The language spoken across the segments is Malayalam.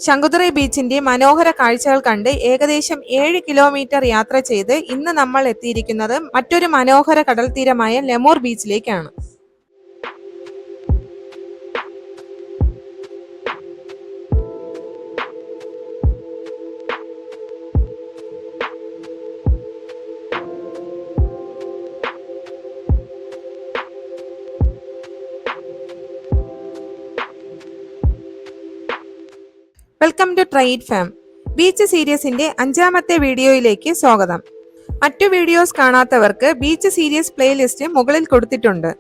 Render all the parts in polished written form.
ശങ്കുതുറൈ ബീച്ചിന്റെ മനോഹര കാഴ്ചകൾ കണ്ട് ഏകദേശം 7 കിലോമീറ്റർ യാത്ര ചെയ്ത് ഇന്ന് നമ്മൾ എത്തിയിരിക്കുന്നത് മറ്റൊരു മനോഹര കടൽ തീരമായ ലെമൂർ ബീച്ചിലേക്കാണ്. Welcome to tried fam. Beach സീരീസിന്റെ 5ാമത്തെ വീഡിയോയിലേക്ക് സ്വാഗതം. മറ്റു വീഡിയോസ് കാണാത്തവർക്ക് ബീച്ച് സീരീസ് പ്ലേലിസ്റ്റ് മുകളിൽ കൊടുത്തിട്ടുണ്ട്.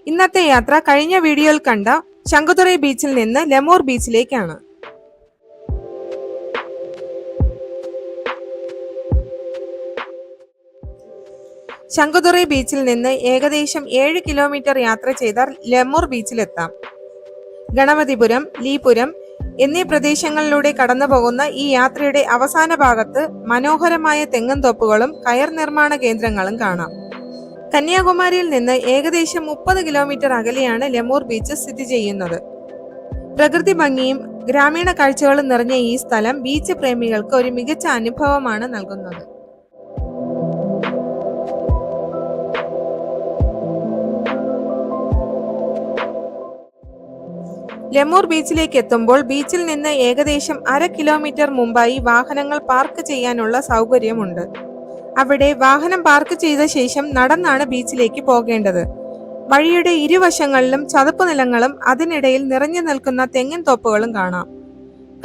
ഇന്നത്തെ യാത്ര കഴിഞ്ഞ വീഡിയോയിൽ കണ്ട ശങ്കുതുറൈ ബീച്ചിൽ നിന്ന് ലെമൂർ ബീച്ചിലേക്കാണ്. ശങ്കുതുറൈ ബീച്ചിൽ നിന്ന് ഏകദേശം 7 കിലോമീറ്റർ യാത്ര ചെയ്താൽ ലെമൂർ ബീച്ചിലെത്താം. ഗണപതിപുരം, ലീപുരം എന്നീ പ്രദേശങ്ങളിലൂടെ കടന്നു പോകുന്ന ഈ യാത്രയുടെ അവസാന ഭാഗത്ത് മനോഹരമായ തെങ്ങുംതോപ്പുകളും കയർ നിർമ്മാണ കേന്ദ്രങ്ങളും കാണാം. കന്യാകുമാരിയിൽ നിന്ന് ഏകദേശം 30 കിലോമീറ്റർ അകലെയാണ് ലെമൂർ ബീച്ച് സ്ഥിതി ചെയ്യുന്നത്. പ്രകൃതി ഭംഗിയും ഗ്രാമീണ കാഴ്ചകളും നിറഞ്ഞ ഈ സ്ഥലം ബീച്ച് പ്രേമികൾക്ക് ഒരു മികച്ച അനുഭവമാണ് നൽകുന്നത്. ലെമൂർ ബീച്ചിലേക്ക് എത്തുമ്പോൾ ബീച്ചിൽ നിന്ന് ഏകദേശം 1/2 കിലോമീറ്റർ മുമ്പായി വാഹനങ്ങൾ പാർക്ക് ചെയ്യാനുള്ള സൗകര്യമുണ്ട്. അവിടെ വാഹനം പാർക്ക് ചെയ്ത ശേഷം നടന്നാണ് ബീച്ചിലേക്ക് പോകേണ്ടത്. വഴിയുടെ ഇരുവശങ്ങളിലും ചതുപ്പ് നിലങ്ങളും അതിനിടയിൽ നിറഞ്ഞു നിൽക്കുന്ന തെങ്ങിൻ തോപ്പുകളും കാണാം.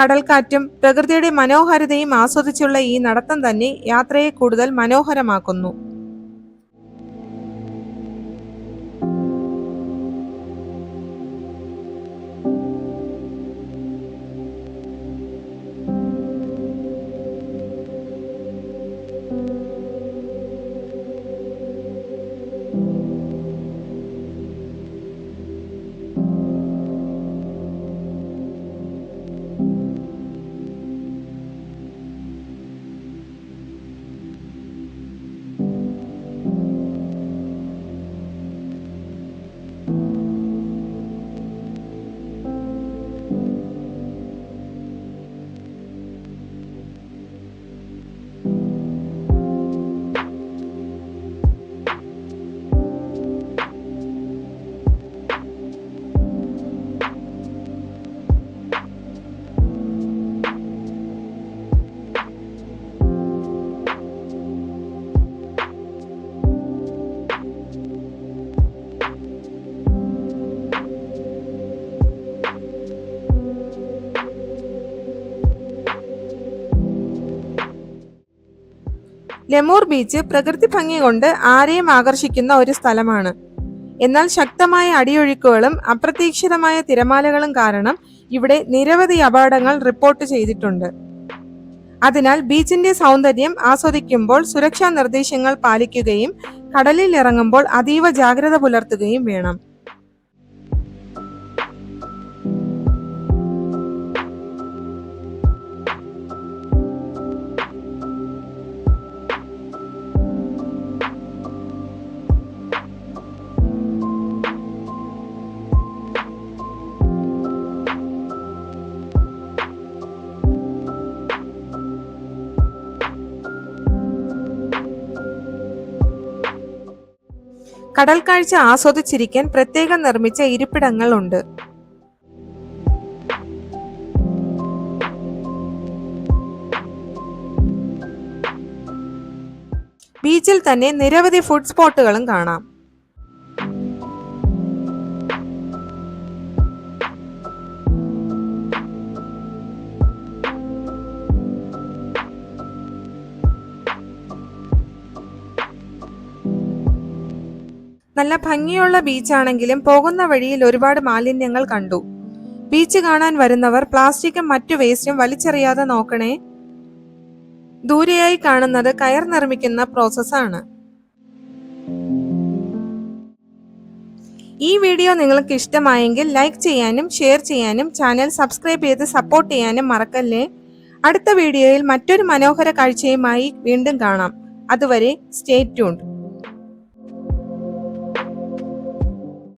കടൽക്കാറ്റും പ്രകൃതിയുടെ മനോഹാരിതയും ആസ്വദിച്ചുള്ള ഈ നടത്തം തന്നെ യാത്രയെ കൂടുതൽ മനോഹരമാക്കുന്നു. ലെമൂർ ബീച്ച് പ്രകൃതി ഭംഗി കൊണ്ട് ആരെയും ആകർഷിക്കുന്ന ഒരു സ്ഥലമാണ്. എന്നാൽ ശക്തമായ അടിയൊഴുക്കുകളും അപ്രതീക്ഷിതമായ തിരമാലകളും കാരണം ഇവിടെ നിരവധി അപകടങ്ങൾ റിപ്പോർട്ട് ചെയ്തിട്ടുണ്ട്. അതിനാൽ ബീച്ചിന്റെ സൗന്ദര്യം ആസ്വദിക്കുമ്പോൾ സുരക്ഷാ നിർദ്ദേശങ്ങൾ പാലിക്കുകയും കടലിൽ ഇറങ്ങുമ്പോൾ അതീവ ജാഗ്രത പുലർത്തുകയും വേണം. കടൽ കാഴ്ച ആസ്വദിച്ചിരിക്കാൻ പ്രത്യേകം നിർമ്മിച്ച ഇരിപ്പിടങ്ങൾ ഉണ്ട്. ബീച്ചിൽ തന്നെ നിരവധി ഫുഡ് സ്പോട്ടുകളും കാണാം. നല്ല ഭംഗിയുള്ള ബീച്ചാണെങ്കിലും പോകുന്ന വഴിയിൽ ഒരുപാട് മാലിന്യങ്ങൾ കണ്ടു. ബീച്ച് കാണാൻ വരുന്നവർ പ്ലാസ്റ്റിക്കും മറ്റു വേസ്റ്റും വലിച്ചെറിയാതെ നോക്കണേ. ദൂരെയായി കാണുന്നത് കയർ നിർമ്മിക്കുന്ന പ്രോസസ്സാണ്. ഈ വീഡിയോ നിങ്ങൾക്ക് ഇഷ്ടമായെങ്കിൽ ലൈക്ക് ചെയ്യാനും ഷെയർ ചെയ്യാനും ചാനൽ സബ്സ്ക്രൈബ് ചെയ്ത് സപ്പോർട്ട് ചെയ്യാനും മറക്കല്ലേ. അടുത്ത വീഡിയോയിൽ മറ്റൊരു മനോഹര കാഴ്ചയുമായി വീണ്ടും കാണാം. അതുവരെ സ്റ്റേ ട്യൂൺഡ്.